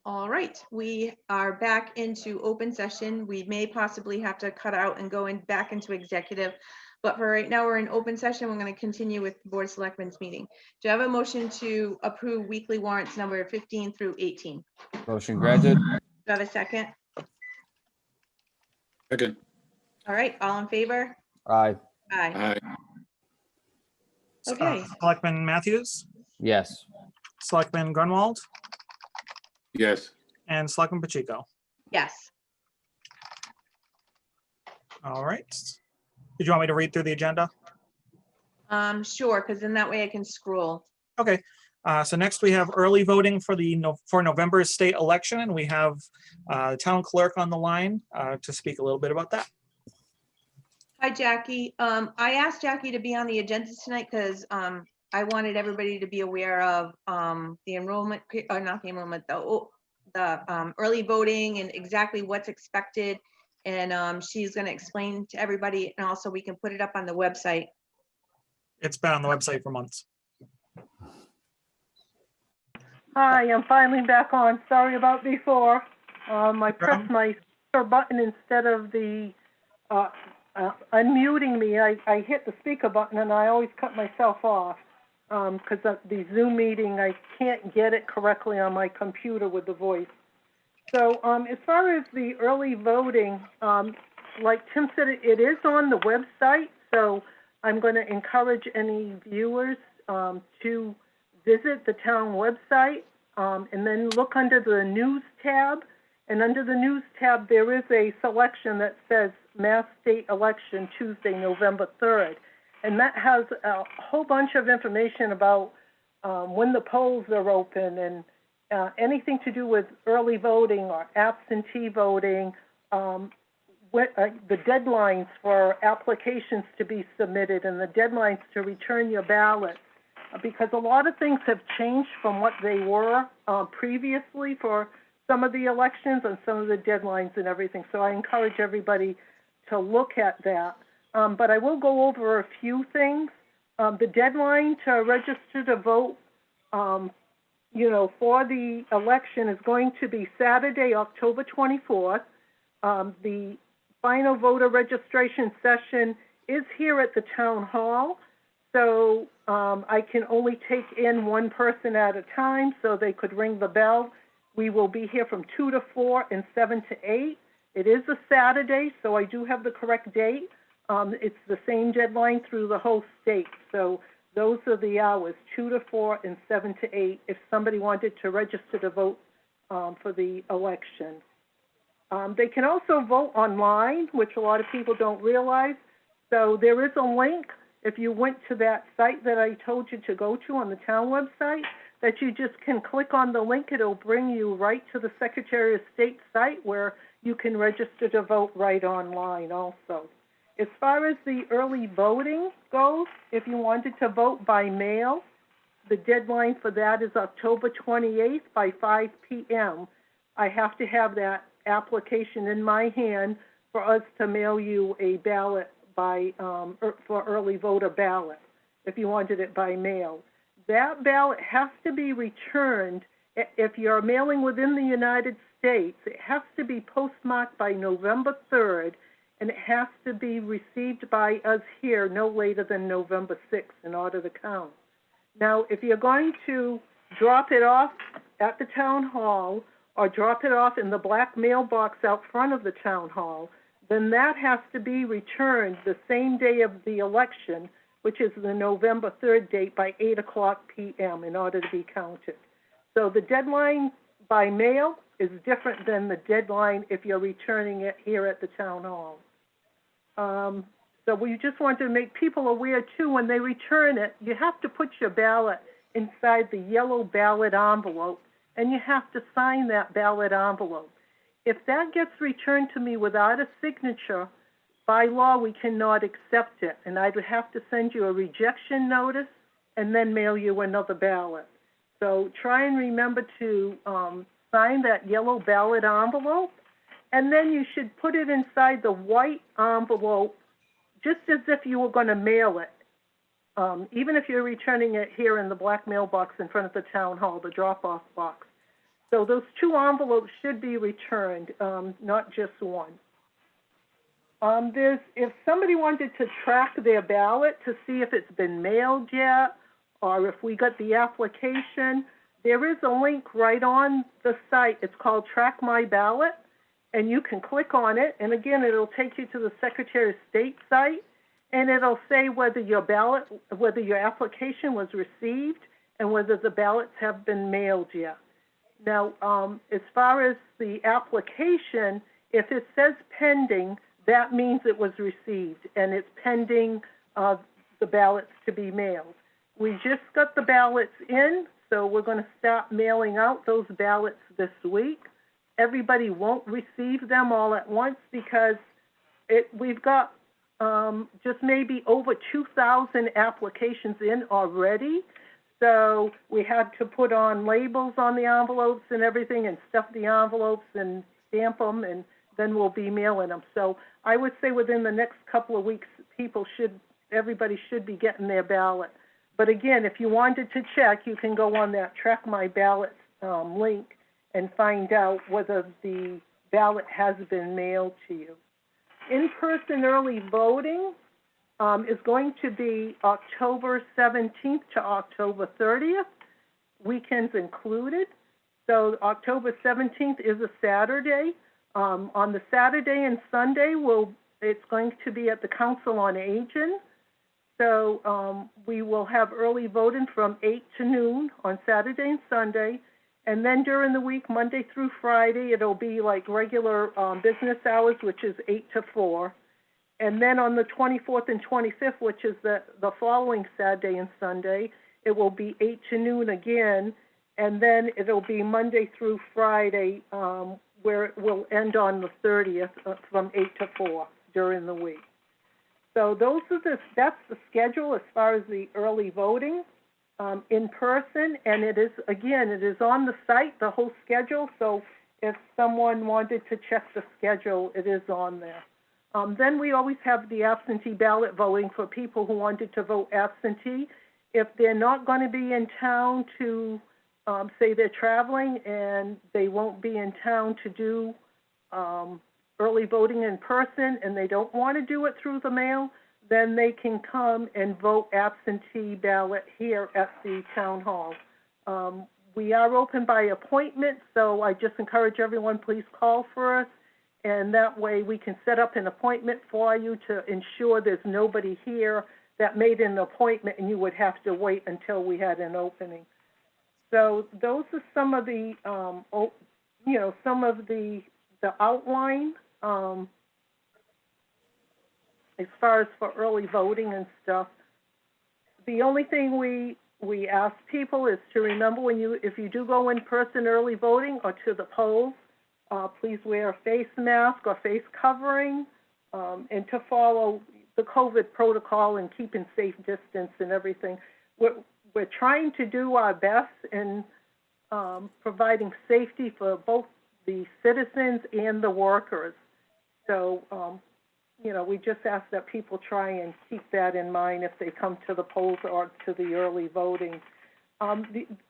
All right, we are back into open session. We may possibly have to cut out and go back into executive, but for right now, we're in open session. We're going to continue with the Board of Selectmen's meeting. Do you have a motion to approve weekly warrants number 15 through 18? Motion granted. Do you have a second? Second. All right, all in favor? Aye. Aye. Aye. Okay. Selectman Matthews, Yes. Selectman Grunwald, Yes. and Selectman Pacheco. Yes. All right. Did you want me to read through the agenda? Sure, because then that way I can scroll. Okay. So next we have early voting for November's state election, and we have the town clerk on the line to speak a little bit about that. Hi, Jackie. I asked Jackie to be on the agenda tonight because I wanted everybody to be aware of the enrollment, or not the enrollment, the early voting and exactly what's expected. And she's going to explain to everybody, and also we can put it up on the website. It's been on the website for months. Hi, I'm finally back on. Sorry about before. I pressed my speaker button instead of the unmuting me. I hit the speaker button and I always cut myself off because the Zoom meeting, I can't get it correctly on my computer with the voice. So as far as the early voting, like Tim said, it is on the website. So I'm going to encourage any viewers to visit the town website and then look under the news tab. And under the news tab, there is a selection that says Mass State Election Tuesday, November 3rd. And that has a whole bunch of information about when the polls are open and anything to do with early voting or absentee voting, the deadlines for applications to be submitted and the deadlines to return your ballots. Because a lot of things have changed from what they were previously for some of the elections and some of the deadlines and everything. So I encourage everybody to look at that. But I will go over a few things. The deadline to register to vote, for the election is going to be Saturday, October 24th. The final voter registration session is here at the town hall. So I can only take in one person at a time, so they could ring the bell. We will be here from 2 to 4 and 7 to 8. It is a Saturday, so I do have the correct date. It's the same deadline through the whole state. So those are the hours, 2 to 4 and 7 to 8, if somebody wanted to register to vote for the election. They can also vote online, which a lot of people don't realize. So there is a link. If you went to that site that I told you to go to on the town website, that you just can click on the link. It'll bring you right to the Secretary of State site where you can register to vote right online also. As far as the early voting goes, if you wanted to vote by mail, the deadline for that is October 28th by 5 p.m. I have to have that application in my hand for us to mail you a ballot for early voter ballot, if you wanted it by mail. That ballot has to be returned. If you're mailing within the United States, it has to be postmarked by November 3rd, and it has to be received by us here no later than November 6th in order to count. Now, if you're going to drop it off at the town hall or drop it off in the black mailbox out front of the town hall, then that has to be returned the same day of the election, which is the November 3rd date by 8 o'clock p.m. in order to be counted. So the deadline by mail is different than the deadline if you're returning it here at the town hall. So we just want to make people aware, too, when they return it, you have to put your ballot inside the yellow ballot envelope, and you have to sign that ballot envelope. If that gets returned to me without a signature, by law, we cannot accept it, and I'd have to send you a rejection notice and then mail you another ballot. So try and remember to sign that yellow ballot envelope, and then you should put it inside the white envelope just as if you were going to mail it. Even if you're returning it here in the black mailbox in front of the town hall, the drop-off box. So those 2 envelopes should be returned, not just one. If somebody wanted to track their ballot to see if it's been mailed yet, or if we got the application, there is a link right on the site. It's called Track My Ballot, and you can click on it, and again, it'll take you to the Secretary of State site, and it'll say whether your application was received and whether the ballots have been mailed yet. Now, as far as the application, if it says pending, that means it was received, and it's pending the ballots to be mailed. We just got the ballots in, so we're going to start mailing out those ballots this week. Everybody won't receive them all at once because we've got just maybe over 2,000 applications in already. So we had to put on labels on the envelopes and everything and stuff the envelopes and stamp them, and then we'll be mailing them. So I would say within the next couple of weeks, everybody should be getting their ballot. But again, if you wanted to check, you can go on that Track My Ballot link and find out whether the ballot has been mailed to you. In-person early voting is going to be October 17th to October 30th, weekends included. So October 17th is a Saturday. On the Saturday and Sunday, it's going to be at the Council on Aging. So we will have early voting from 8 to noon on Saturday and Sunday. And then during the week, Monday through Friday, it'll be like regular business hours, which is 8 to 4. And then on the 24th and 25th, which is the following Saturday and Sunday, it will be 8 to noon again. And then it'll be Monday through Friday, where it will end on the 30th from 8 to 4 during the week. So that's the schedule as far as the early voting in person, and it is on the site, the whole schedule. So if someone wanted to check the schedule, it is on there. Then we always have the absentee ballot voting for people who wanted to vote absentee. If they're not going to be in town to say they're traveling and they won't be in town to do early voting in person and they don't want to do it through the mail, then they can come and vote absentee ballot here at the town hall. We are open by appointment, so I just encourage everyone, please call for us, and that way we can set up an appointment for you to ensure there's nobody here that made an appointment and you would have to wait until we had an opening. So those are some of the, the outline as far as for early voting and stuff. The only thing we ask people is to remember if you do go in person early voting or to the polls, please wear a face mask or face covering, and to follow the COVID protocol and keeping safe distance and everything. We're trying to do our best in providing safety for both the citizens and the workers. So, we just ask that people try and keep that in mind if they come to the polls or to the early voting.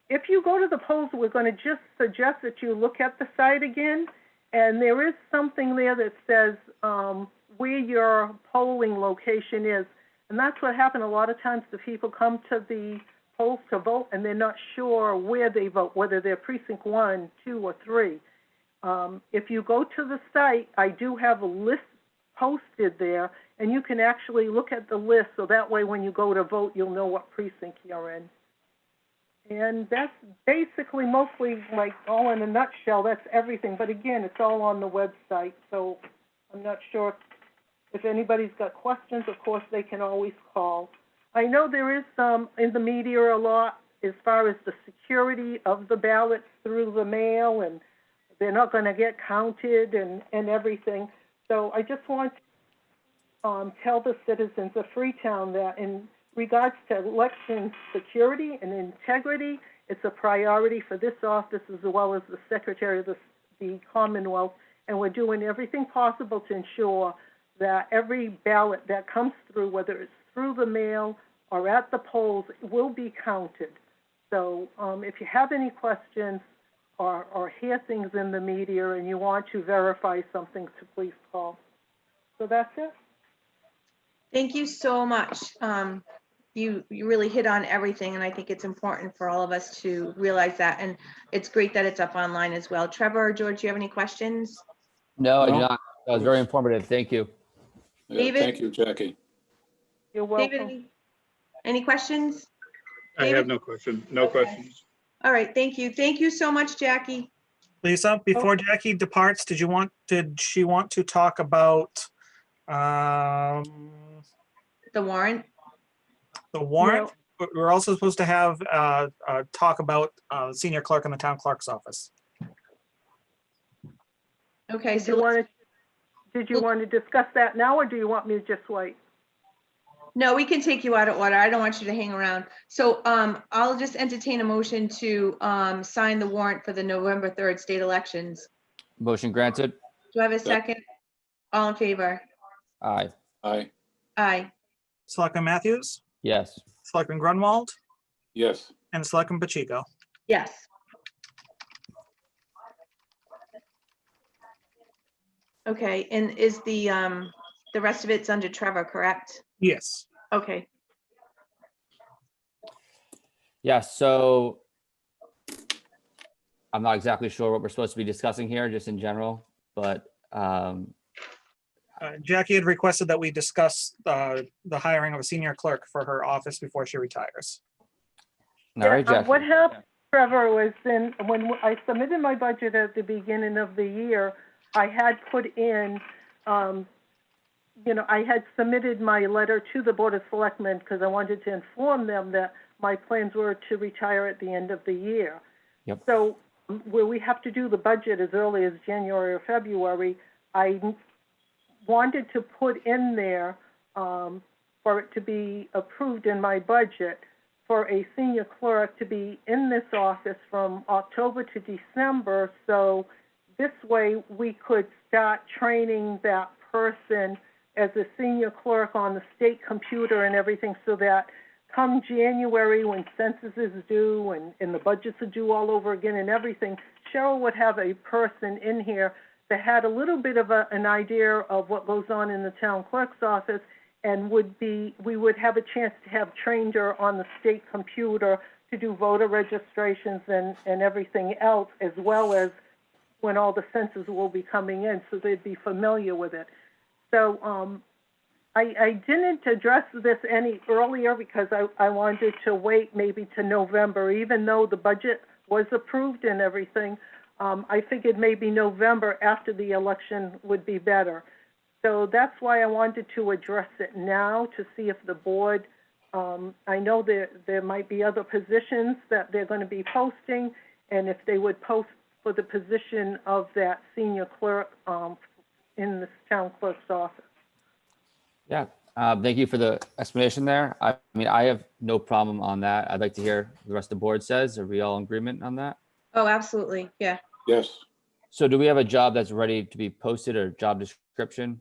If you go to the polls, we're going to just suggest that you look at the site again, and there is something there that says where your polling location is. And that's what happened a lot of times. The people come to the polls to vote, and they're not sure where they vote, whether they're precinct 1, 2, or 3. If you go to the site, I do have a list posted there, and you can actually look at the list, so that way when you go to vote, you'll know what precinct you're in. And that's basically mostly, like, all in a nutshell, that's everything. But again, it's all on the website, so I'm not sure if anybody's got questions. Of course, they can always call. I know there is some in the media a lot as far as the security of the ballots through the mail, and they're not going to get counted and everything. So I just want to tell the citizens of Freetown that in regards to election security and integrity, it's a priority for this office as well as the Secretary of the Commonwealth, and we're doing everything possible to ensure that every ballot that comes through, whether it's through the mail or at the polls, will be counted. So if you have any questions, or hear things in the media and you want to verify something, to please call. So that's it. Thank you so much. You really hit on everything, and I think it's important for all of us to realize that. And it's great that it's up online as well. Trevor or George, do you have any questions? No, I do No. not. That was very informative. Thank you. Yeah, David? thank you, Jackie. You're David, welcome. any questions? I have David? no question, no Okay. questions. All right, thank you. Thank you so much, Jackie. Lisa, before Jackie departs, did she want to talk about The warrant? the warrant? But we're also supposed to have talk about senior clerk in the town clerk's office. Okay, Did you so want to discuss that now, or do you want me to just wait? no, we can take you out of order. I don't want you to hang around. So I'll just entertain a motion to sign the warrant for the November 3rd state elections. Motion granted. Do I have a second? All in favor? Aye. Aye, Aye. Selectman Matthews, Yes. Selectman Grunwald, yes, and Selectman Pacheco. Yes. Okay, and is the rest of it's under Trevor, correct? Yes. Okay, Yeah, so I'm not exactly sure what we're supposed to be discussing here, just in general, but Jackie had requested that we discuss the hiring of a senior clerk for her office before she retires. all right, Yeah, Jackie. what happened, Trevor, was when I submitted my budget at the beginning of the year, I had put in, I had submitted my letter to the Board of Selectmen because I wanted to inform them that my plans were to retire at the end of the year. Yep. So where we have to do the budget as early as January or February, I wanted to put in there for it to be approved in my budget for a senior clerk to be in this office from October to December. So this way we could start training that person as a senior clerk on the state computer and everything, so that come January, when census is due and the budgets are due all over again and everything, Cheryl would have a person in here that had a little bit of an idea of what goes on in the town clerk's office, and we would have a chance to have trained her on the state computer to do voter registrations and everything else, as well as when all the census will be coming in, so they'd be familiar with it. So I didn't address this any earlier because I wanted to wait maybe to November, even though the budget was approved and everything. I figured maybe November after the election would be better. So that's why I wanted to address it now, to see if the board, I know there might be other positions that they're going to be posting, and if they would post for the position of that senior clerk in the town clerk's office. Yeah, thank you for the explanation there. I mean, I have no problem on that. I'd like to hear what the rest of the board says. Are we all in agreement on that? oh, absolutely, yeah. yes. So do we have a job that's ready to be posted, or job description?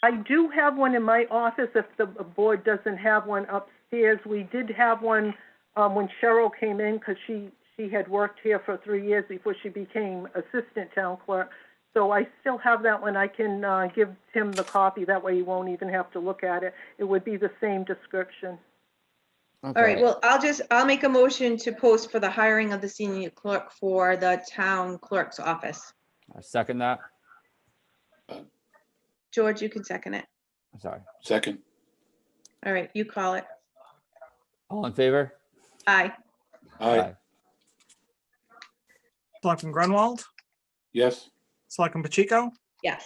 I do have one in my office if the board doesn't have one upstairs. We did have one when Cheryl came in, because she had worked here for 3 years before she became assistant town clerk. So I still have that one. I can give Tim the copy. That way he won't even have to look at it. It would be the same description. Okay. All right, well, I'll make a motion to post for the hiring of the senior clerk for the town clerk's office. I second that. George, you can second it. I'm sorry. Second, All right, you call it. All in favor? Aye. aye, Selectman Grunwald, yes, Selectman Pacheco, Yes.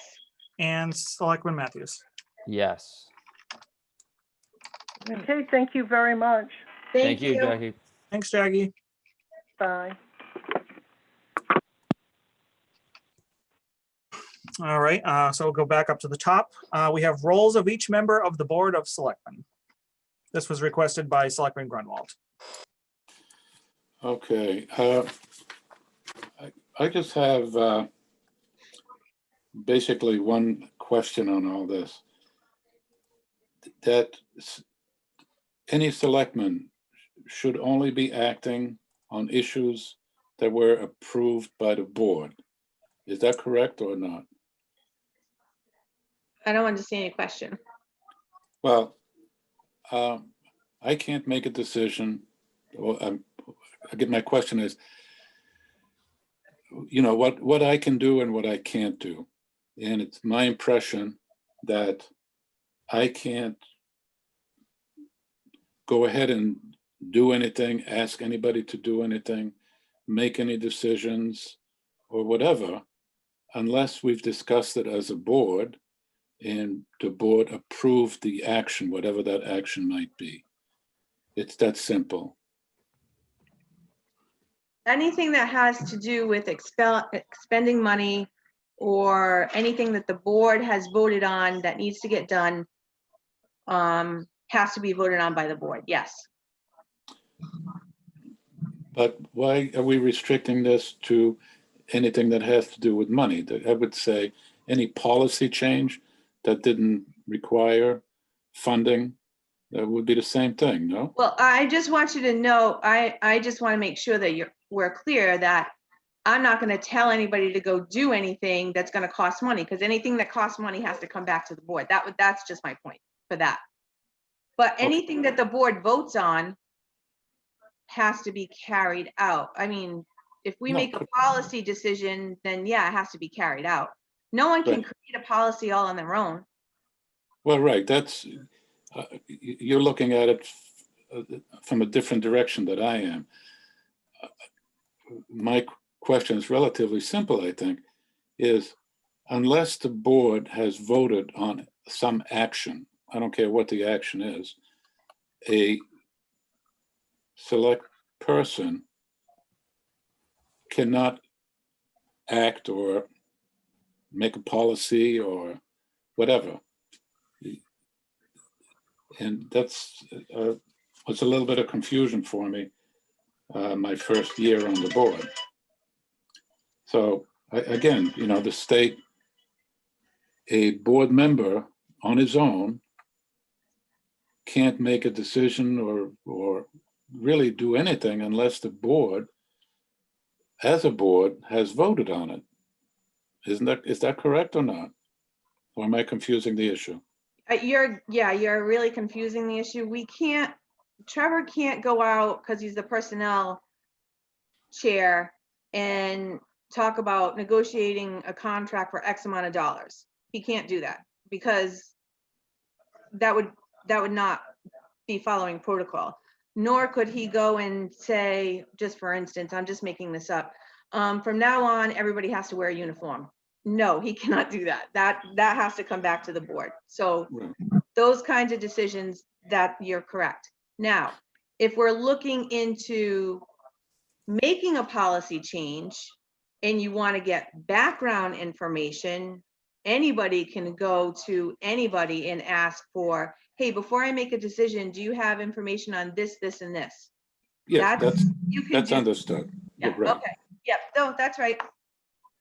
and Selectman Matthews. Yes. Okay, thank you very much. Thank you, Jackie. Thanks, Jackie. Bye. All right, so we'll go back up to the top. We have roles of each member of the Board of Selectmen. This was requested by Selectman Grunwald. okay. I just have basically one question on all this. That any selectman should only be acting on issues that were approved by the board. Is that correct or not? I don't understand your question. Well, I can't make a decision. My question is, what I can do and what I can't do. And it's my impression that I can't go ahead and do anything, ask anybody to do anything, make any decisions or whatever, unless we've discussed it as a board and the board approved the action, whatever that action might be. It's that simple. Anything that has to do with expending money or anything that the board has voted on that needs to get done has to be voted on by the board, yes. But why are we restricting this to anything that has to do with money? I would say any policy change that didn't require funding, that would be the same thing, no? Well, I just want you to know, I just want to make sure that we're clear that I'm not going to tell anybody to go do anything that's going to cost money, because anything that costs money has to come back to the board. That's just my point for that. But anything that the board votes on has to be carried out. I mean, if we make a policy decision, then yeah, it has to be carried out. No one can create a policy all on their own. Well, right, that's, you're looking at it from a different direction than I am. My question is relatively simple, I think, is unless the board has voted on some action, I don't care what the action is, a select person cannot act or make a policy or whatever. And that's was a little bit of confusion for me my first year on the board. So again, the state, a board member on his own can't make a decision or really do anything unless the board, as a board, has voted on it. Is that correct or not? Or am I confusing the issue? You're really confusing the issue. Trevor can't go out because he's the personnel chair and talk about negotiating a contract for X amount of dollars. He can't do that because that would not be following protocol. Nor could he go and say, just for instance, I'm just making this up, from now on, everybody has to wear a uniform. No, he cannot do that. That has to come back to the board. So those kinds of decisions, that you're correct. Now, if we're looking into making a policy change and you want to get background information, anybody can go to anybody and ask for, hey, before I make a decision, do you have information on this, this, and this? Yes, that's understood. Yeah, Right. okay. Yep, no, that's right.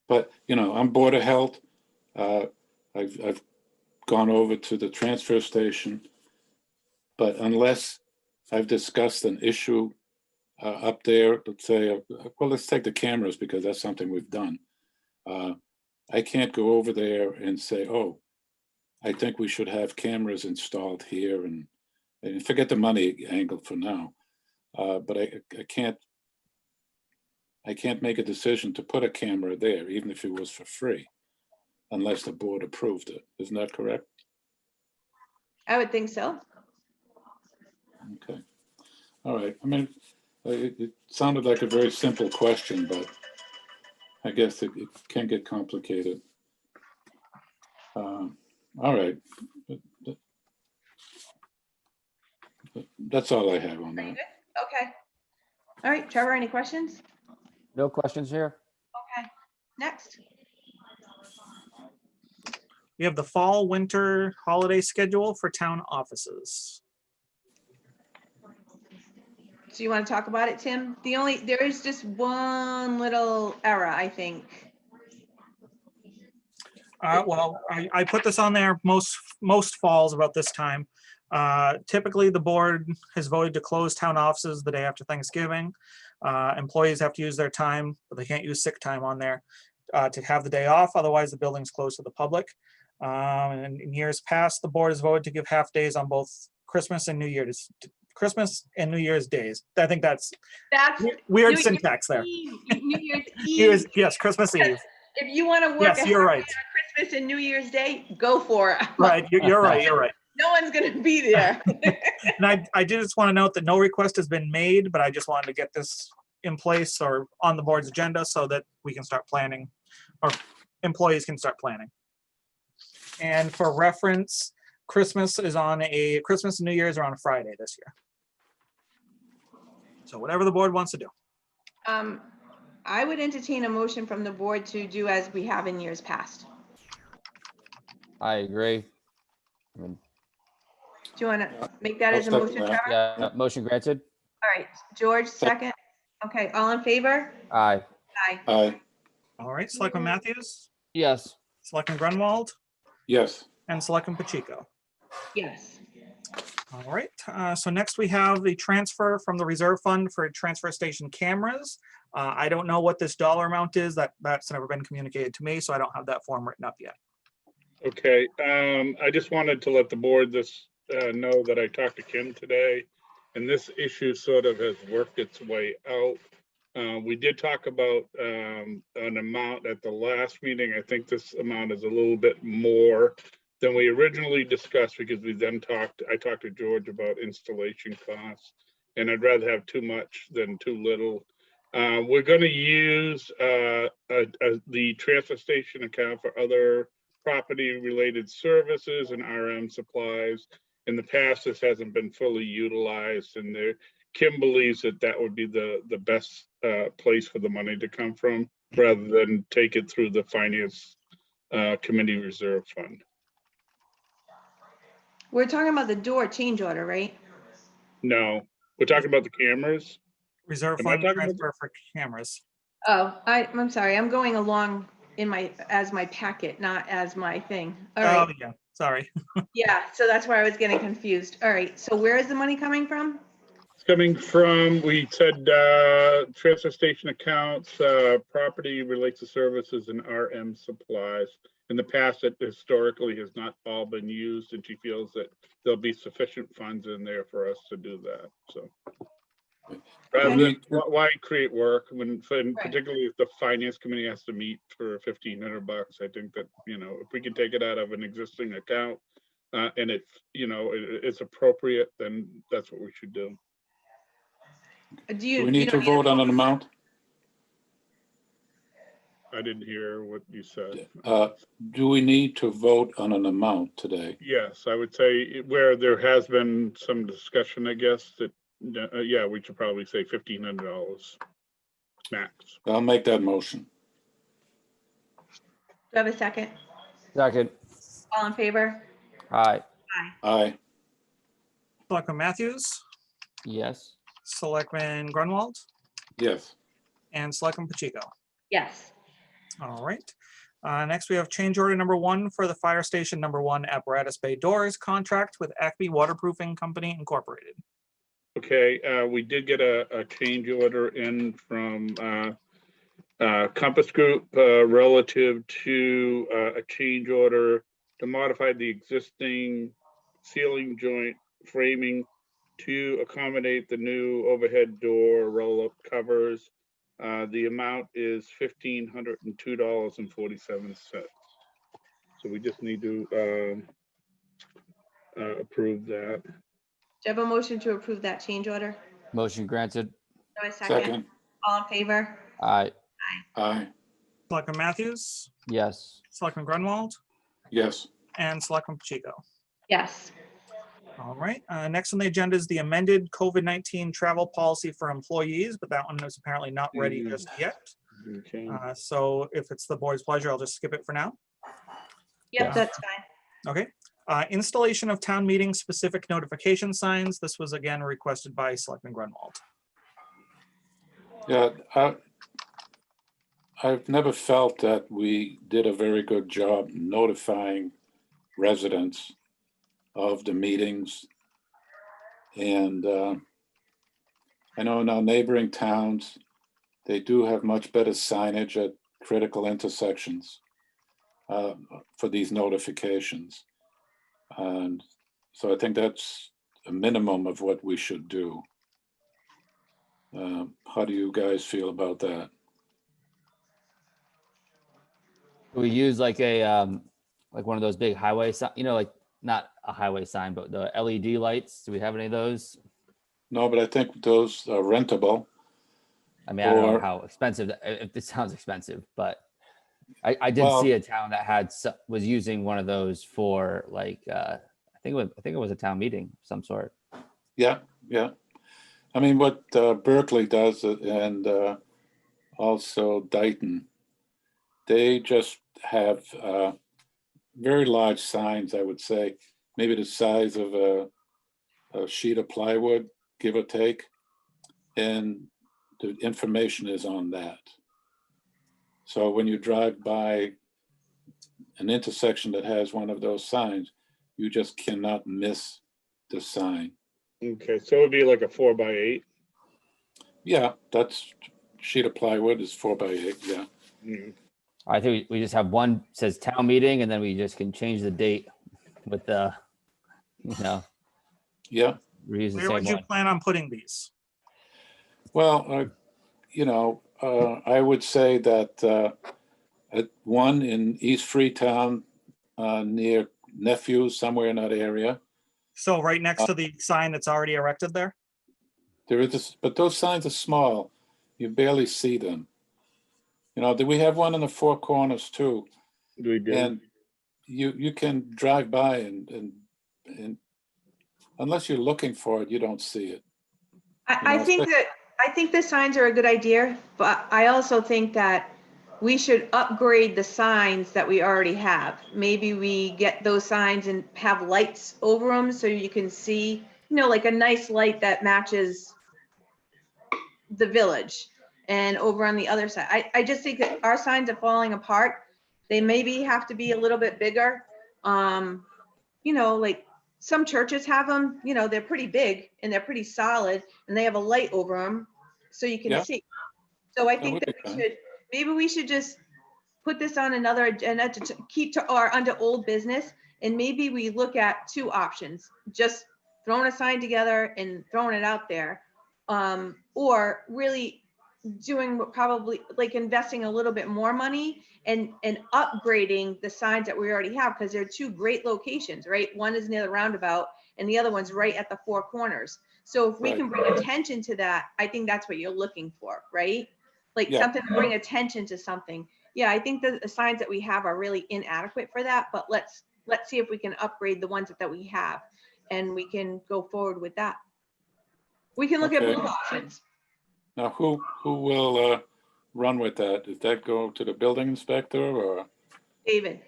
But, I'm Board of Health. I've gone over to the transfer station. But unless I've discussed an issue up there, let's say, well, let's take the cameras because that's something we've done. I can't go over there and say, oh, I think we should have cameras installed here and forget the money angle for now. But I can't make a decision to put a camera there, even if it was for free, unless the board approved it. Isn't that correct? I would think so. Okay. All right. I mean, it sounded like a very simple question, but I guess it can get complicated. All right. That's all I have on that. Okay. All right, Trevor, any questions? No questions here? Okay, next. We have the fall, winter holiday schedule for town offices. So you want to talk about it, Tim? There is just one little error, I think. Well, I put this on there most falls about this time. Typically, the board has voted to close town offices the day after Thanksgiving. Employees have to use their time, but they can't use sick time on there to have the day off. Otherwise, the building's closed to the public. And in years past, the board has voted to give half days on both Christmas and New Year's days. I think that's That's weird New syntax there. New Year's Eve. Yes, Christmas Eve. If you want to work Yes, a half you're day right. on Christmas and New Year's Day, go for it. Right, you're right, you're right. No one's gonna be there. And I did just want to note that no request has been made, but I just wanted to get this in place or on the board's agenda so that we can start planning, or employees can start planning. And for reference, Christmas and New Year's are on a Friday this year. So whatever the board wants to do. I would entertain a motion from the board to do as we have in years past. I agree. I mean, Do you want to make that as a I'll motion, second that. Trevor? yeah, motion granted. All right, George, second. Okay, all in favor? Aye. Aye. Aye, All right, Selectman Matthews, Yes. Selectman Grunwald, yes, and Selectman Pacheco. Yes. All right, so next we have the transfer from the reserve fund for transfer station cameras. I don't know what this dollar amount is. That's never been communicated to me, so I don't have that form written up yet. Okay, I just wanted to let the board know that I talked to Kim today, and this issue sort of has worked its way out. We did talk about an amount at the last meeting. I think this amount is a little bit more than we originally discussed, because I talked to George about installation costs, and I'd rather have too much than too little. We're going to use the transfer station account for other property-related services and RM supplies. In the past, this hasn't been fully utilized, and Kim believes that would be the best place for the money to come from, rather than take it through the Finance Committee Reserve Fund. We're talking about the door change order, right? No, we're talking about the cameras. Reserve Am I fund talking about- transfer for cameras. Oh, I'm sorry. I'm going along as my packet, not as my thing. All Oh, right. yeah, sorry. Yeah, so that's where I was getting confused. All right, so where is the money coming from? It's coming from, we said, transfer station accounts, property relates to services, and RM supplies. In the past, it historically has not all been used, and she feels that there'll be sufficient funds in there for us to do that, so. Rather than, why create work when, particularly if the Finance Committee has to meet for $1,500, I think that, if we can take it out of an existing account, and it's appropriate, then that's what we should do. do we need to vote on an amount? I didn't hear what you said. Do we need to vote on an amount today? Yes, I would say where there has been some discussion, I guess, that, yeah, we should probably say $1,500 max. I'll make that motion. Do I have a second? Second. All in favor? Aye. Aye, Selectman Matthews, Yes. Selectman Grunwald, yes, and Selectman Pacheco. Yes. All right. Next, we have change order number 1 for the fire station number 1 apparatus bay doors contract with Acme Waterproofing Company Incorporated. Okay, we did get a change order in from Compass Group relative to a change order to modify the existing ceiling joint framing to accommodate the new overhead door roll-up covers. The amount is $1,502.47. So we just need to approve that. Do you have a motion to approve that change order? Motion granted. Do I have a second? second, All in favor? Aye. aye, Selectman Matthews, Yes. Selectman Grunwald, yes, and Selectman Pacheco. Yes. All right. Next on the agenda is the amended COVID-19 travel policy for employees, but that one is apparently not ready just yet. Okay. So if it's the board's pleasure, I'll just skip it for now. Yep, Yeah. that's fine. Okay. Installation of town meeting specific notification signs. This was again requested by Selectman Grunwald. yeah. I've never felt that we did a very good job notifying residents of the meetings. And I know in our neighboring towns, they do have much better signage at critical intersections for these notifications. And so I think that's a minimum of what we should do. How do you guys feel about that? We use like a like one of those big highway, like not a highway sign, but the LED lights. Do we have any of those? No, but I think those are rentable. I mean, I don't know Or- how expensive, if this sounds expensive, but I did Well- see a town that was using one of those for like, I think it was a town meeting of some sort. Yeah, yeah. I mean, what Berkeley does and also Dayton, they just have very large signs, I would say, maybe the size of a sheet of plywood, give or take. And the information is on that. So when you drive by an intersection that has one of those signs, you just cannot miss the sign. Okay, so it'd be like a 4x8. Yeah, that's sheet of plywood is 4x8. Yeah. Mm. I think we just have one says town meeting, and then we just can change the date with the, Yeah. reuse the Where would same you one. plan on putting these? Well, I would say that at one in East Freetown, near Nephews, somewhere in that area, So right next to the sign that's already erected there? there is this, but those signs are small. You barely see them. We have one in the Four Corners too, We do. and you can drive by and unless you're looking for it, you don't see it. I think the signs are a good idea, but I also think that we should upgrade the signs that we already have. Maybe we get those signs and have lights over them so you can see, like a nice light that matches the village. And over on the other side, I just think that our signs are falling apart. They maybe have to be a little bit bigger. Like some churches have them, they're pretty big and they're pretty solid and they have a light over them so you can Yeah. see. So I That think would that be fine. maybe we should just put this on another agenda to keep to or under old business. And maybe we look at two options, just throwing a sign together and throwing it out there. Or really doing what probably like investing a little bit more money and upgrading the signs that we already have, because they're two great locations, right? One is near the roundabout and the other one's right at the Four Corners. So if we Right. can bring attention to that, I think that's what you're looking for, right? Like Yeah. something to bring attention to something. Yeah, I think the signs that we have are really inadequate for that, but let's see if we can upgrade the ones that we have and we can go forward with that. We can look at Okay. both options. Now, who will run with that? Does that go to the building inspector or? David.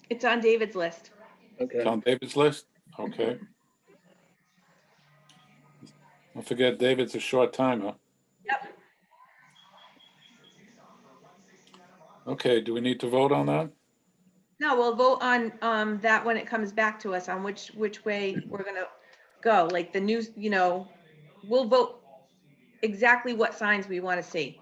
It's on David's list. It's Okay. on David's list? Okay. Don't forget, David's a short timer. Yep. Okay, do we need to vote on that? No, we'll vote on that when it comes back to us on which way we're gonna go, like the news, we'll vote exactly what signs we want to see.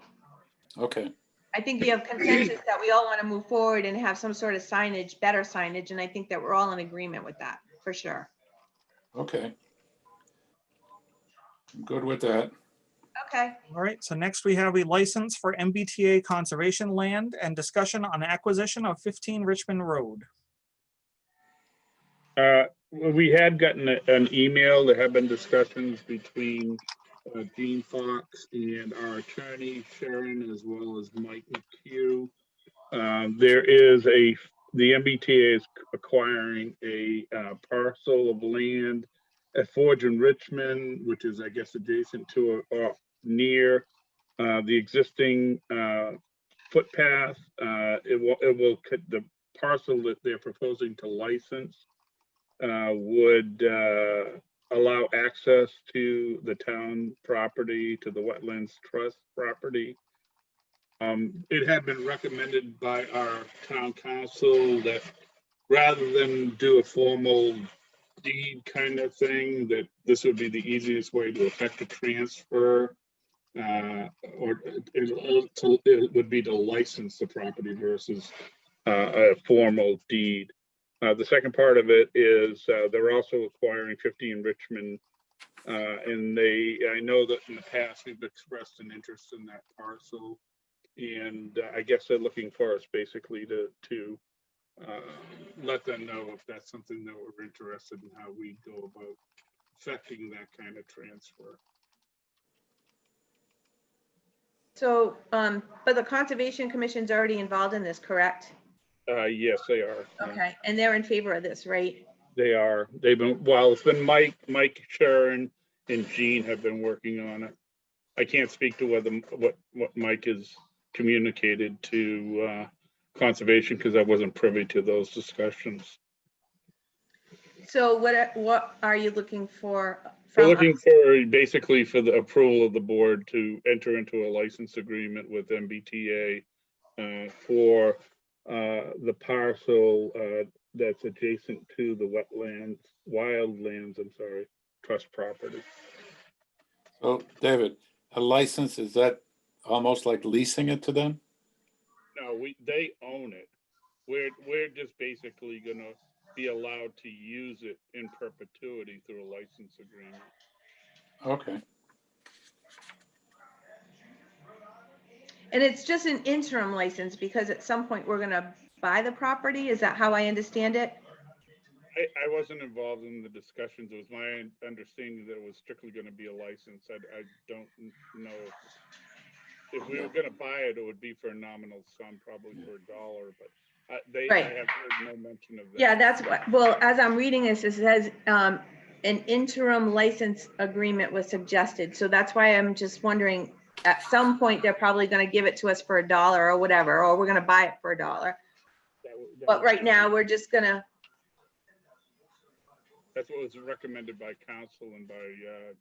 Okay, I think we have consensus that we all want to move forward and have some sort of signage, better signage, and I think that we're all in agreement with that, for sure. okay. I'm good with that. Okay, All right, so next we have a license for MBTA conservation land and discussion on acquisition of 15 Richmond Road. We had gotten an email. There have been discussions between Gene Fox and our attorney Sharon, as well as Mike McHugh. The MBTA is acquiring a parcel of land at Forge in Richmond, which is, I guess, adjacent to or near the existing footpath. The parcel that they're proposing to license would allow access to the town property, to the Wetlands Trust property. It had been recommended by our town council that rather than do a formal deed kind of thing, that this would be the easiest way to effect a transfer. Or it would be to license the property versus a formal deed. The second part of it is they're also acquiring 15 Richmond. And I know that in the past we've expressed an interest in that parcel. And I guess they're looking for us basically to let them know if that's something that we're interested in, how we go about effecting that kind of transfer. So, but the Conservation Commission's already involved in this, correct? Yes, they are. Yeah. Okay, and they're in favor of this, right? They are. They've been, well, it's been Mike, Sharon, and Jean have been working on it. I can't speak to whether what Mike has communicated to conservation because I wasn't privy to those discussions. So what are you looking for? We're from looking us? for basically for the approval of the board to enter into a license agreement with MBTA for the parcel that's adjacent to the wildlands, I'm sorry, trust property. So David, a license, is that almost like leasing it to them? No, they own it. We're just basically gonna be allowed to use it in perpetuity through a license agreement. Okay. And it's just an interim license because at some point we're gonna buy the property. Is that how I understand it? I wasn't involved in the discussions. It was my understanding that it was strictly gonna be a license. I don't know if we were gonna buy it, it would be for a nominal sum, probably for $1, but I Right. have heard no mention of that. Yeah, that's what, well, as I'm reading this, it says, an interim license agreement was suggested. So that's why I'm just wondering, at some point, they're probably gonna give it to us for $1 or whatever, or we're gonna buy it for $1. That But would right be- now, we're just gonna, That's what was recommended by council and by,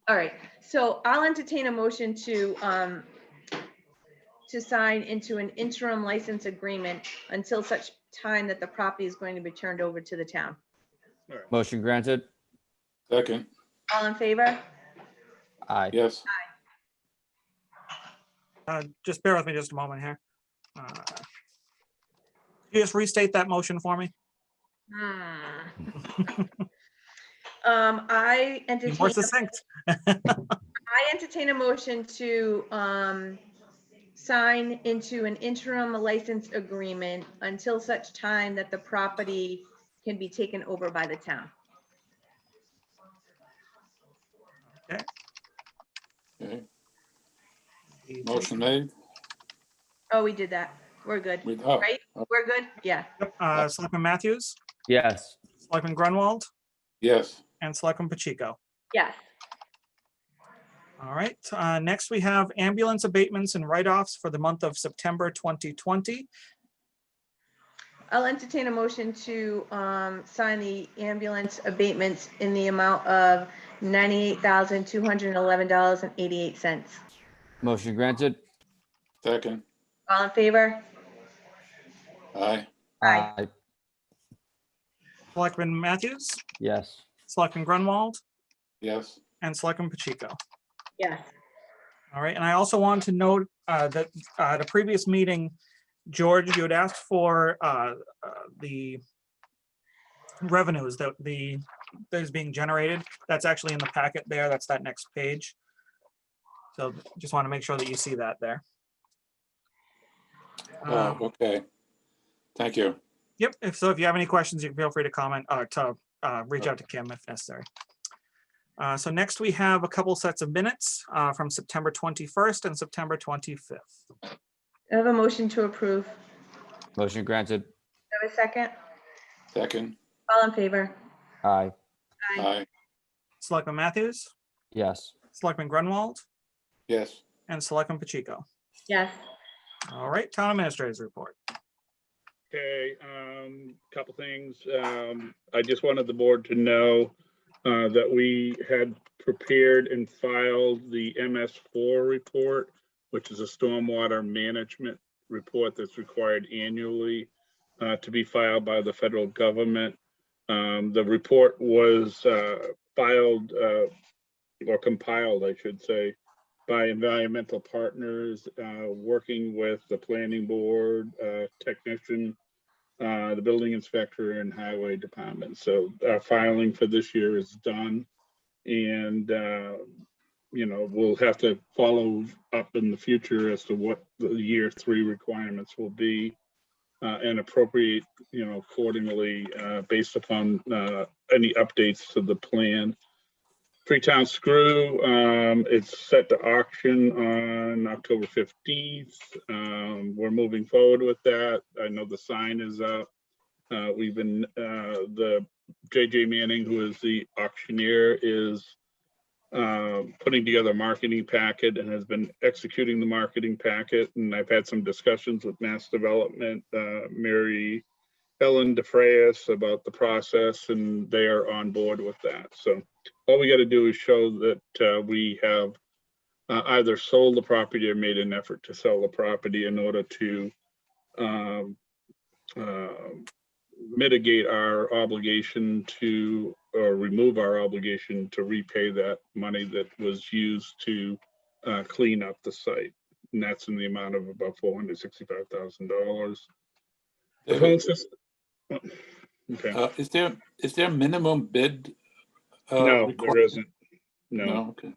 all right. So I'll entertain a motion to sign into an interim license agreement until such time that the property is going to be turned over to the town. all right. Motion granted. Second, All in favor? Aye. yes. Just bear with me just a moment here. Can you just restate that motion for me? I Be more entertain, succinct. I entertain a motion to sign into an interim license agreement until such time that the property can be taken over by the town. Okay, motion made. Oh, we did that. We're good, Oh, right? We're good? Yeah. Yep, Selectman Matthews, Yes. Selectman Grunwald, yes. and Selectman Pacheco. Yes. All right, next we have ambulance abatements and write-offs for the month of September 2020. I'll entertain a motion to sign the ambulance abatements in the amount of $98,211.88. Motion granted. Second, All in favor? aye. Aye. Aye. Selectman Matthews, Yes. Selectman Grunwald, Yes. and Selectman Pacheco. Yes. All right, and I also want to note that at a previous meeting, George, you had asked for the revenues that is being generated. That's actually in the packet there. That's that next page. So just want to make sure that you see that there. Oh, okay. Thank you. Yep, if you have any questions, you can feel free to comment or to reach out to Kim if necessary. So next we have a couple sets of minutes from September 21st and September 25th. I have a motion to approve. Motion granted. Have a second? Second, All in favor? Aye. aye. Selectman Matthews, Yes. Selectman Grunwald, Yes. and Selectman Pacheco. Yes. All right, town administrators report. Okay, couple things. I just wanted the board to know that we had prepared and filed the MS4 report, which is a stormwater management report that's required annually to be filed by the federal government. The report was filed or compiled, I should say, by environmental partners, working with the planning board, technician, the building inspector, and highway department. So our filing for this year is done, and you know, we'll have to follow up in the future as to what the year 3 requirements will be, and appropriate, you know, accordingly, based upon any updates to the plan. Freetown Screw, it's set to auction on October 15th. We're moving forward with that. I know the sign is up. We've been, the JJ Manning, who is the auctioneer, is putting together a marketing packet and has been executing the marketing packet. And I've had some discussions with Mass Development, Mary Ellen DeFrayis, about the process, and they are on board with that. So all we got to do is show that we have either sold the property or made an effort to sell the property in order to mitigate our obligation to, or remove our obligation to repay that money that was used to clean up the site. And that's in the amount of about $465,000. The phone system. Okay. Is there a minimum bid? No, there isn't. No. No, Okay.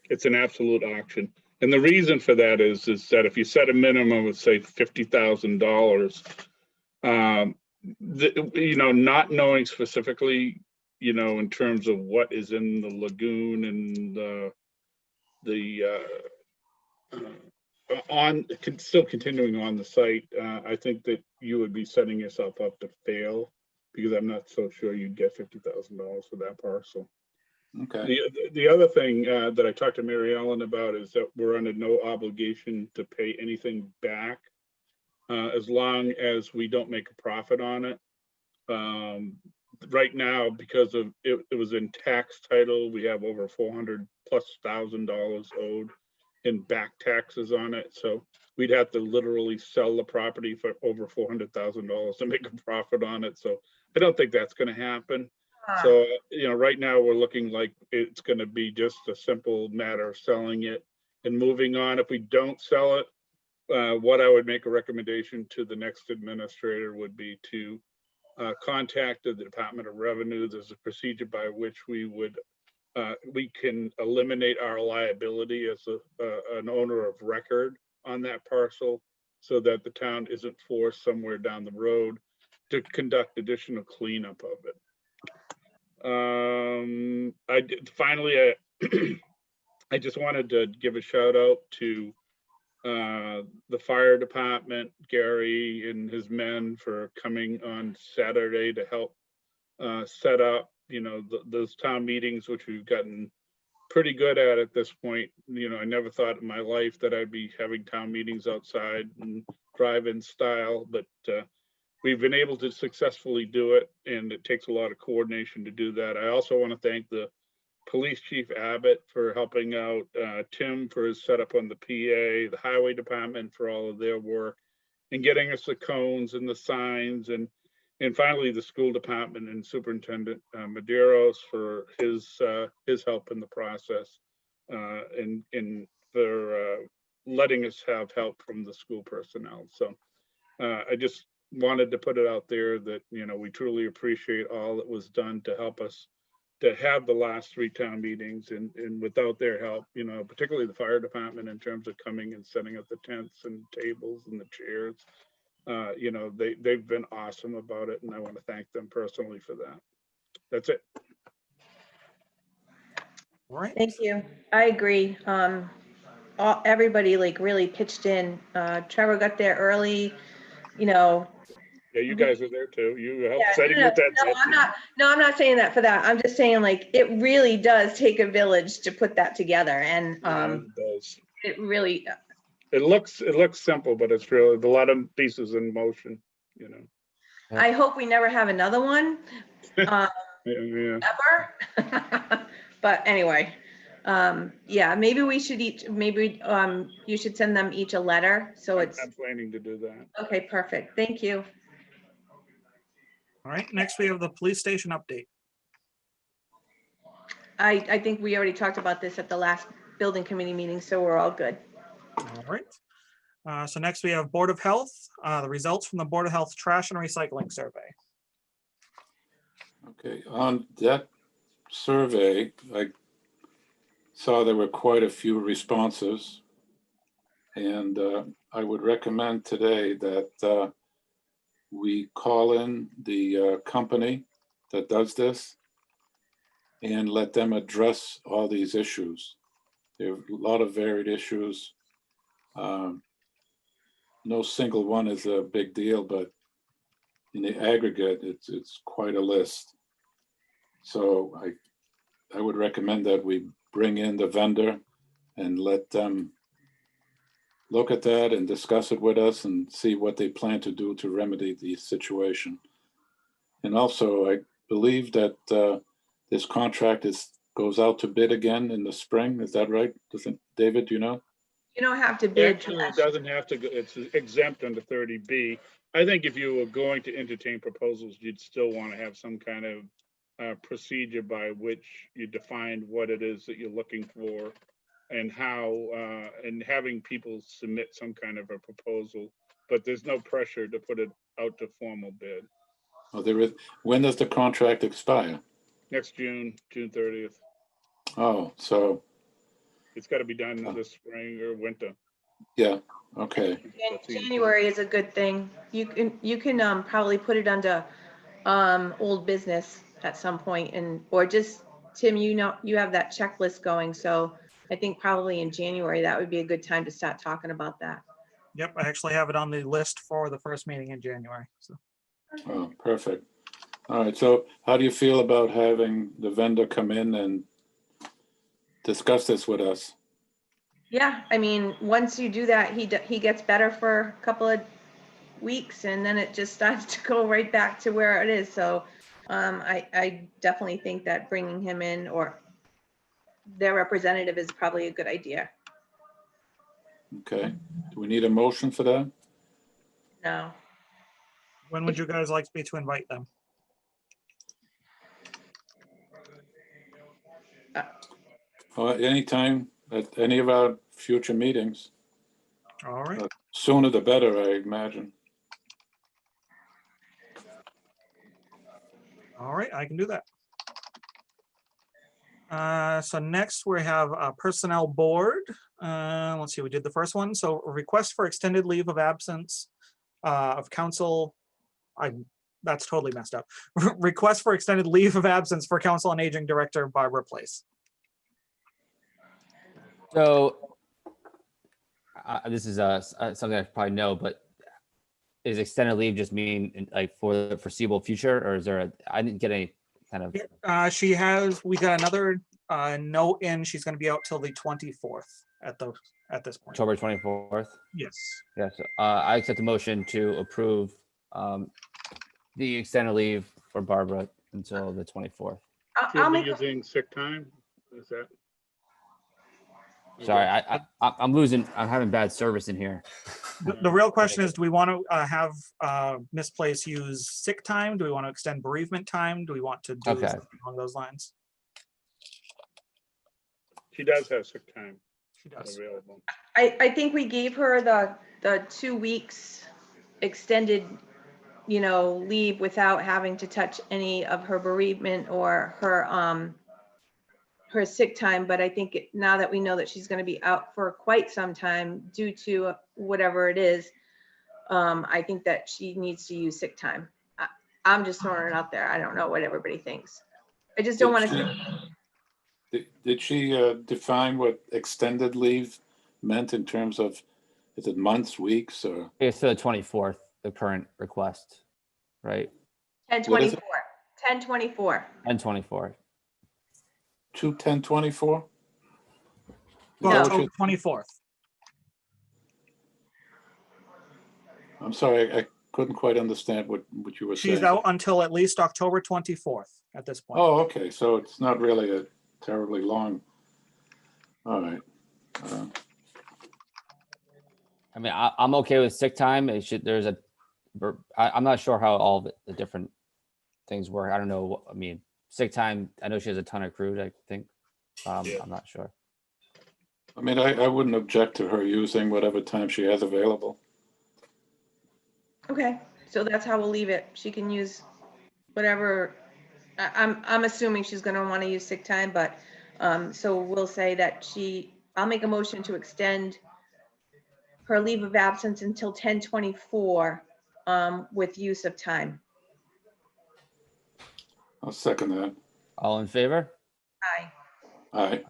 it's an absolute auction. And the reason for that is that if you set a minimum of, say, $50,000, you know, not knowing specifically, you know, in terms of what is in the lagoon and still continuing on the site, I think that you would be setting yourself up to fail, because I'm not so sure you'd get $50,000 for that parcel. Okay. The other thing that I talked to Mary Ellen about is that we're under no obligation to pay anything back as long as we don't make a profit on it. Right now, because of it was in tax title, we have over $400,000+ owed in back taxes on it. So we'd have to literally sell the property for over $400,000 to make a profit on it. So I don't think that's going to happen. So, you know, right now we're looking like it's going to be just a simple matter of selling it and moving on. If we don't sell it, what I would make a recommendation to the next administrator would be to contact the Department of Revenue. There's a procedure by which we can eliminate our liability as an owner of record on that parcel, so that the town isn't forced somewhere down the road to conduct additional cleanup of it. Finally, I just wanted to give a shout out to the fire department, Gary and his men, for coming on Saturday to help set up, you know, those town meetings, which we've gotten pretty good at this point. You know, I never thought in my life that I'd be having town meetings outside and drive-in style, but we've been able to successfully do it, and it takes a lot of coordination to do that. I also want to thank the Police Chief Abbott for helping out, Tim for his setup on the PA, the Highway Department for all of their work, and getting us the cones and the signs, and finally the school department and Superintendent Medeiros for his help in the process, and for letting us have help from the school personnel. So I just wanted to put it out there that, you know, we truly appreciate all that was done to help us to have the last 3 town meetings, and without their help, you know, particularly the fire department in terms of coming and setting up the tents and tables and the chairs, you know, they've been awesome about it, and I want to thank them personally for that. That's it. All right. Thank you. I agree. Everybody like really pitched in. Trevor got there early, you know. Yeah, you guys are there too. You helped Yeah, setting the tent. I'm not saying that for that. I'm just saying, like, it really does take a village to put that together, and It does. it really, It looks simple, but it's really a lot of pieces in motion, you know. I hope we never have another one, Yeah. ever. But anyway, yeah, maybe we should you should send them each a letter, so it's, I'm planning to do that. okay, perfect. Thank you. All right, next we have the police station update. I think we already talked about this at the last building committee meeting, so we're all good. All right. So next we have Board of Health, the results from the Board of Health Trash and Recycling Survey. Okay, on that survey, I saw there were quite a few responses. And I would recommend today that we call in the company that does this and let them address all these issues. There are a lot of varied issues. No single one is a big deal, but in the aggregate, it's quite a list. So I would recommend that we bring in the vendor and let them look at that and discuss it with us and see what they plan to do to remedy the situation. And also, I believe that this contract goes out to bid again in the spring. Is that right? David, do you know? You don't have to bid. Actually, it doesn't have to, it's exempt under 30B. I think if you were going to entertain proposals, you'd still want to have some kind of procedure by which you define what it is that you're looking for and how, and having people submit some kind of a proposal, but there's no pressure to put it out to formal bid. Oh, there is. When does the contract expire? Next June 30th. Oh, so, It's got to be done this spring or winter. yeah, okay. And January is a good thing. You can probably put it under old business at some point, and or just Tim, you have that checklist going, so I think probably in January that would be a good time to start talking about that. Yep, I actually have it on the list for the first meeting in January. So Oh, perfect. All right, so how do you feel about having the vendor come in and discuss this with us? Yeah, I mean, once you do that, he gets better for a couple of weeks, and then it just starts to go right back to where it is. So I definitely think that bringing him in or their representative is probably a good idea. Okay, do we need a motion for that? No. when would you guys like me to invite them? Anytime at any of our future meetings. All right. Sooner the better, I imagine. All right, I can do that. So next we have a personnel board. Let's see, we did the first one. So a request for extended leave of absence of council. That's totally messed up. Request for extended leave of absence for Council on Aging Director Barbara Place. So this is something I probably know, but is extended leave just mean like for the foreseeable future, or is there I didn't get any kind of. We got another note in, she's gonna be out till the 24th at this point. October 24th. Yes. Yes, I accept the motion to approve the extended leave for Barbara until the 24th. I'll She'll be make, using sick time, is that? Sorry, I'm having bad service in here. The real question is, do we want to have Miss Place use sick time? Do we want to extend bereavement time? Do we want to do Okay. something along those lines? She does have sick time She does. available. I think we gave her the 2 weeks extended, leave without having to touch any of her bereavement or her sick time. But I think now that we know that she's going to be out for quite some time due to whatever it is, I think that she needs to use sick time. I'm just throwing it out there. I don't know what everybody thinks. I just don't want to. Did she define what extended leave meant in terms of, is it months, weeks, or? It's the 24th, the current request, right? 10/24. 10/24. And 24th. 2/10/24? No. October 24th. I'm sorry, I couldn't quite understand what you were saying. She's out until at least October 24th at this point. Oh, okay, so it's not really a terribly long. All right. I mean, I'm okay with sick time. I'm not sure how all the different things work. I don't know. I mean, sick time, I know she has a ton accrued, I think. Yeah. I'm not sure. I mean, I wouldn't object to her using whatever time she has available. Okay, so that's how we'll leave it. She can use whatever, I'm assuming she's gonna want to use sick time, but, so we'll say that I'll make a motion to extend her leave of absence until 10/24, with use of time. I'll second that. All in favor? Aye. Aye.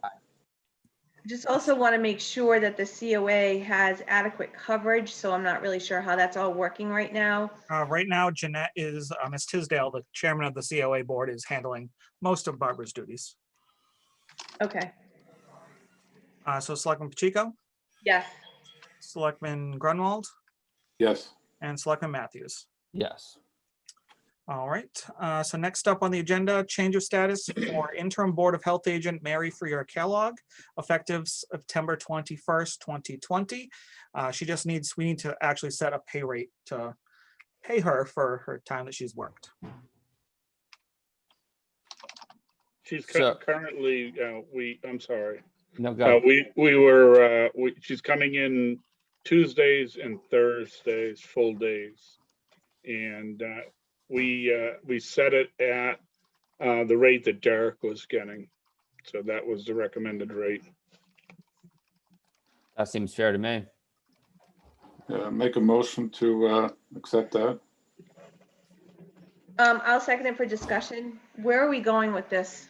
Just also want to make sure that the COA has adequate coverage, so I'm not really sure how that's all working right now. Right now, Jeanette is, Ms. Tisdale, the chairman of the COA board, is handling most of Barbara's duties. Okay, So Selectman Pacheco, yes. Selectman Grunwald, Yes. and Selectman Matthews. Yes. All right, so next up on the agenda, change of status for interim Board of Health agent Mary Freer Kellogg, effective September 21st, 2020. We need to actually set a pay rate to pay her for her time that she's worked. She's So- currently, I'm sorry. No, go. She's coming in Tuesdays and Thursdays, full days. And we set it at the rate that Derek was getting. So that was the recommended rate. That seems fair to me. Make a motion to accept that. I'll second it for discussion. Where are we going with this?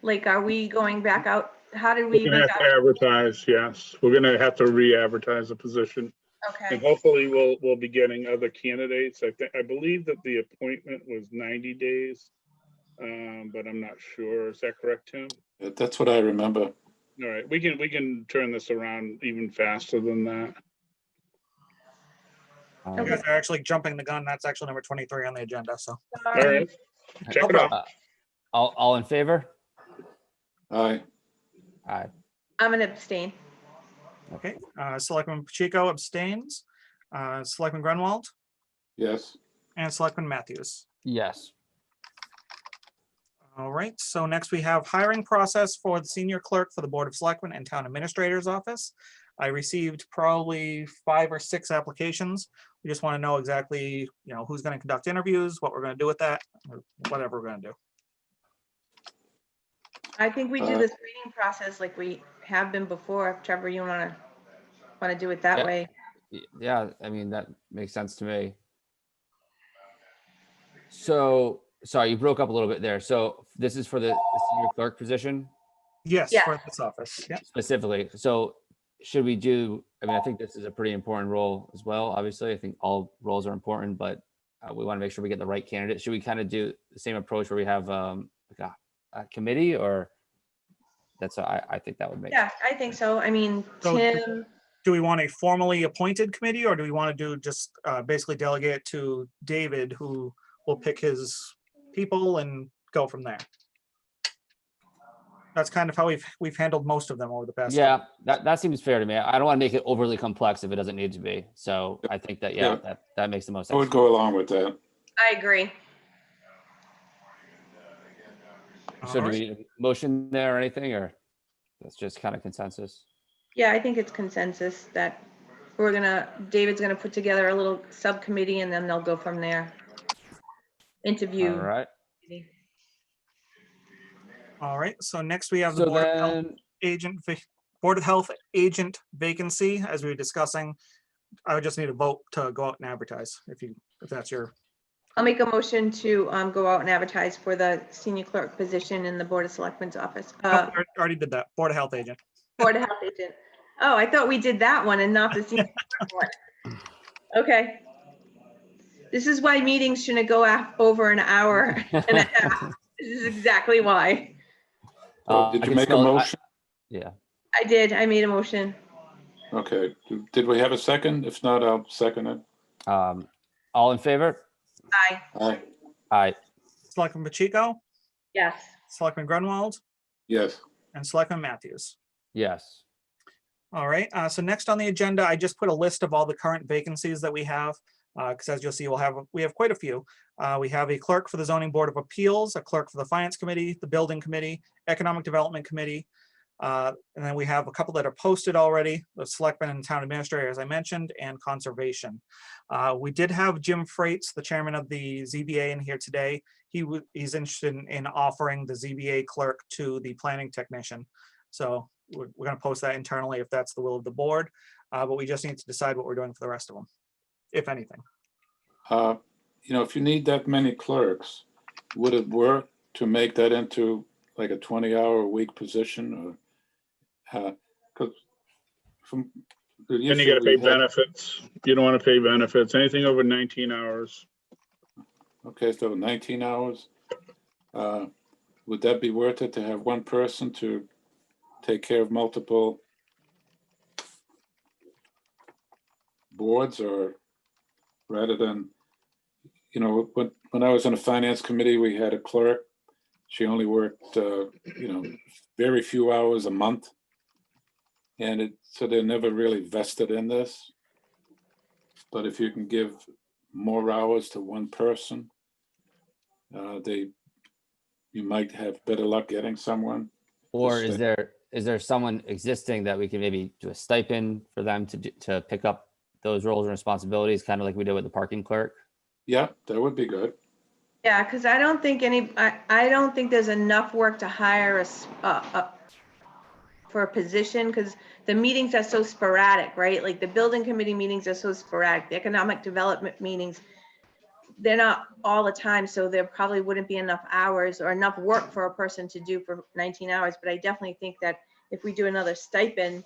Like, are we going back out? How did we We're gonna make have out? to advertise, yes. We're gonna have to re-advertise the position. And Okay, hopefully we'll be getting other candidates. I believe that the appointment was 90 days. But I'm not sure. Is that correct, Tim? That's what I remember. All right, we can turn this around even faster than that. You guys are actually jumping the gun. That's actually number 23 on the agenda, so. All sorry. right, check it out. All in favor? Aye. Aye. I'm gonna abstain. Okay, Selectman Pacheco abstains, Selectman Grunwald, Yes. and Selectman Matthews. Yes. All right, so next we have hiring process for the senior clerk for the Board of Selectmen and Town Administrator's Office. I received probably 5 or 6 applications. We just want to know exactly, who's going to conduct interviews, what we're going to do with that, or whatever we're going to do. I think we do the screening process like we have been before. If Trevor, you wanna do it that Yeah. way? Yeah, I mean, that makes sense to me. So, sorry, you broke up a little bit there. So this is for the senior clerk position Yes, Yeah. for this office, yeah. specifically. So should we do, I think this is a pretty important role as well. Obviously, I think all roles are important, but we want to make sure we get the right candidate. Should we kind of do the same approach where we have like a committee, or I think that would make Yeah, I think so. I mean, So- Tim, Do we want a formally appointed committee, or do we want to do just basically delegate it to David, who will pick his people and go from there? That's kind of how we've handled most of them over the past. Yeah, that seems fair to me. I don't want to make it overly complex if it doesn't need to be. So I think that, Yeah. that makes the most I would sense. go along with that. I agree. So do Alright. we need a motion there or anything, or that's just kind of consensus? Yeah, I think it's consensus that David's gonna put together a little subcommittee and then they'll go from there. Interview. All right. All right, so next we have the So Board of Health then, Board of Health agent vacancy, as we were discussing. I would just need a vote to go out and advertise, if that's your, I'll make a motion to go out and advertise for the senior clerk position in the Board of Selectmen's office. oh, already did that, Board of Health agent. Board of Health agent. Oh, I thought we did that one and not the senior clerk one. Okay. This is why meetings shouldn't go over an hour and a half. This is exactly why. So did I you can make a spell- motion? Yeah. I did. I made a motion. Okay. Did we have a second? If not, I'll second it. All in favor? Aye. Aye. Aye. Selectman Pacheco, Yes. Selectman Grunwald, Yes. and Selectman Matthews. Yes. All right, so next on the agenda, I just put a list of all the current vacancies that we have. Because as you'll see, we have quite a few. We have a clerk for the Zoning Board of Appeals, a clerk for the Finance Committee, the Building Committee, Economic Development Committee. And then we have a couple that are posted already, the Selectmen and Town Administrator, as I mentioned, and Conservation. We did have Jim Freites, the chairman of the ZBA, in here today. He's interested in offering the ZBA clerk to the planning technician. So we're going to post that internally if that's the will of the board. But we just need to decide what we're doing for the rest of them, if anything. If you need that many clerks, would it work to make that into like a 20-hour-a-week position? Or because from the Then you issue gotta pay we had- benefits. You don't want to pay benefits, anything over 19 hours. Okay, so 19 hours. Would that be worth it to have one person to take care of multiple boards, or rather than, when I was on the finance committee, we had a clerk. She only worked, very few hours a month. And so they're never really vested in this. But if you can give more hours to one person, you might have better luck getting someone. Or is there someone existing that we can maybe do a stipend for them to pick up those roles and responsibilities, kind of like we did with the parking clerk? Yeah, that would be good. Yeah, because I don't think I don't think there's enough work to hire for a position, because the meetings are so sporadic, right? Like the building committee meetings are so sporadic. The economic development meetings, they're not all the time, so there probably wouldn't be enough hours or enough work for a person to do for 19 hours. But I definitely think that if we do another stipend,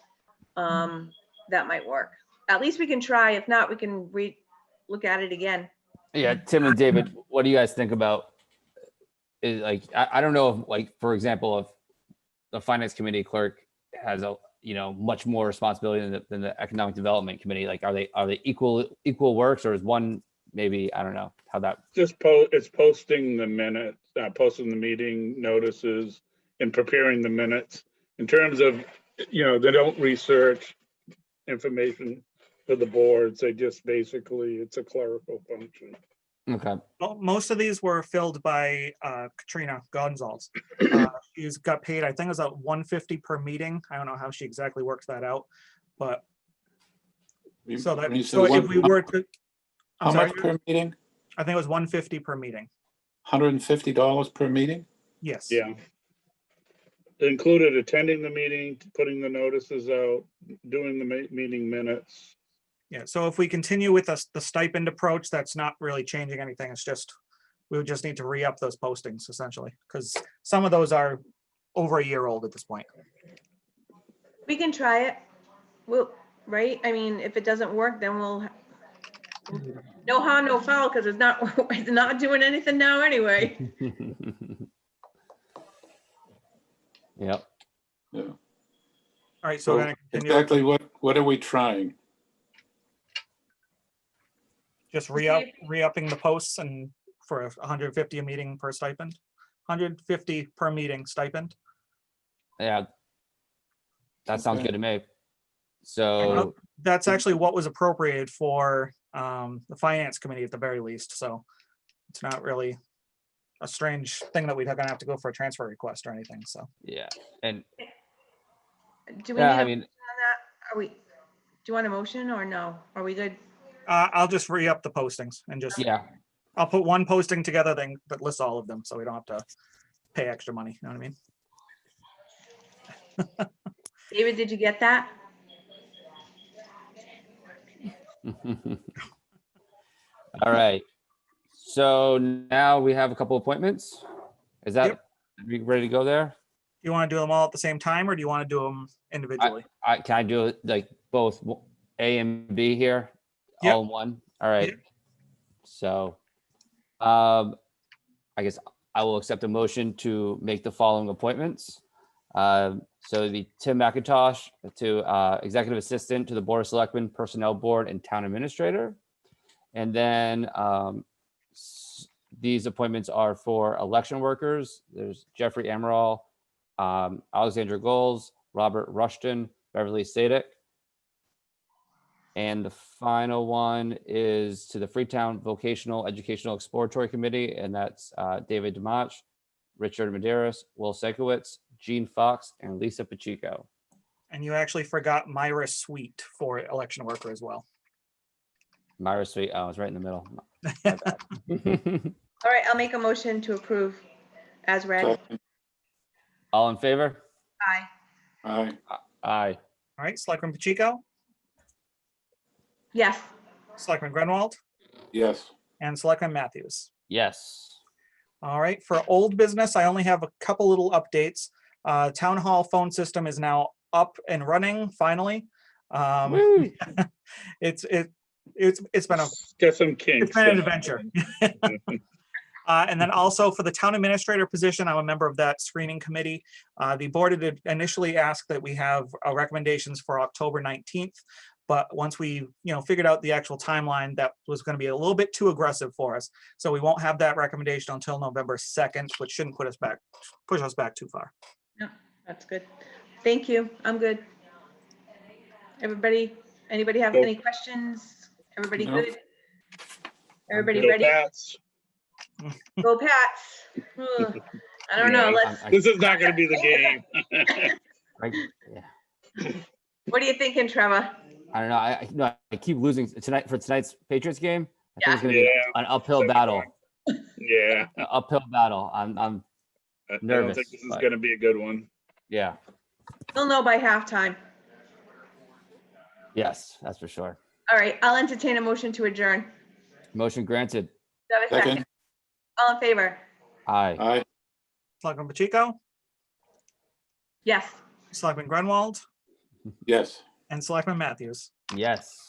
that might work. At least we can try. If not, we can look at it again. Yeah, Tim and David, what do you guys think about? Is like I don't know if, like, for example, if the finance committee clerk has much more responsibility than the economic development committee. Like, are they equal works, or is one maybe, I don't know how that? It's posting the minutes, posting the meeting notices, and preparing the minutes. In terms of, they don't research information for the boards. They just basically, it's a clerical function. Okay. Well, most of these were filled by Katrina Gonzalez. She's got paid, I think it was at $150 per meeting. I don't know how she exactly works that out, but so if we were to, How much per meeting? I think it was $150 per meeting. $150 per meeting? Yes. Yeah. It included attending the meeting, putting the notices out, doing the meeting minutes. Yeah, so if we continue with the stipend approach, that's not really changing anything. It's just, we would just need to re-up those postings essentially, because some of those are over a year old at this point. We can try it. Right? I mean, if it doesn't work, then we'll no harm, no foul, because it's not doing anything now anyway. Yep. Yeah. All right, so we're gonna continue. Exactly what are we trying? Just re-upping the posts and for 150 a meeting per stipend, 150 per meeting stipend. Yeah. That sounds Okay. good to me. So That's actually what was appropriated for the finance committee at the very least. So it's not really a strange thing that we're gonna have to go for a transfer request or anything. So yeah, and Do we yeah, need I a mean, motion on that? Do you want a motion or no? Are we good? I'll just re-up the postings and just, yeah, I'll put one posting together then that lists all of them, so we don't have to pay extra money. You know what I mean? David, did you get that? all right. So now we have a couple appointments. Is that, Yep. are we ready to go there? Do you want to do them all at the same time, or do you want to do them individually? Can I do it like both A and B here? Yep. All in one? All right. Yep. So, I guess I will accept a motion to make the following appointments. So the Tim McIntosh to Executive Assistant to the Board of Selectmen, Personnel Board, and Town Administrator. And then these appointments are for election workers. There's Jeffrey Amaral, Alexandra Goals, Robert Rushton, Beverly Sadik. And the final one is to the Freetown Vocational Educational Exploratory Committee, and that's David Demach, Richard Maderas, Will Sekowitz, Gene Fox, and Lisa Pacheco. And you actually forgot Myra Sweet for election worker as well. Myra Sweet, oh, I was right in the middle. My bad. All right, I'll make a motion to approve as read. Second. All in favor? Aye. Aye. Aye. All right, Selectman Pacheco, Yes. Selectman Grunwald, Yes. and Selectman Matthews. Yes. All right, for old business, I only have a couple little updates. Town hall phone system is now up and running finally. Woo. It's been a Get some kinks. it's been an adventure. And then also for the town administrator position, I'm a member of that screening committee. The board had initially asked that we have recommendations for October 19th. But once we, figured out the actual timeline, that was going to be a little bit too aggressive for us. So we won't have that recommendation until November 2nd, which shouldn't push us back too far. No, that's good. Thank you. I'm good. Anybody have Go. any questions? Everybody No. good? Everybody Go ready? Pats. Go Pats. Ugh, I don't know. Yeah. Let's, I- This is not gonna be the game. yeah. what are you thinking, Trevor? I don't know. No, I keep losing tonight for tonight's Patriots game. I think it's Yeah. gonna be Yeah. an uphill battle. Yeah, An uphill battle. I'm I don't Nervous, think this is but- gonna be a good one. yeah. We'll know by halftime. Yes, that's for sure. All right, I'll entertain a motion to adjourn. Motion granted. Do I have a second? Second. All in favor? Aye. Aye. Selectman Pacheco, Yes. Selectman Grunwald, Yes. and Selectman Matthews. Yes.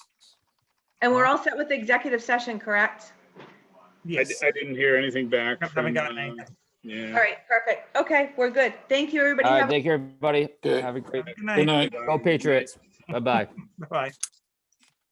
And we're all set with executive session, correct? Yes. I didn't hear anything back Haven't from, gotten anything. All yeah. right, perfect. Okay, we're good. Thank you, everybody. All right. Have a Thank you, everybody. Okay. Have a great Good Good night. night. go Patriots. Bye-bye. Bye.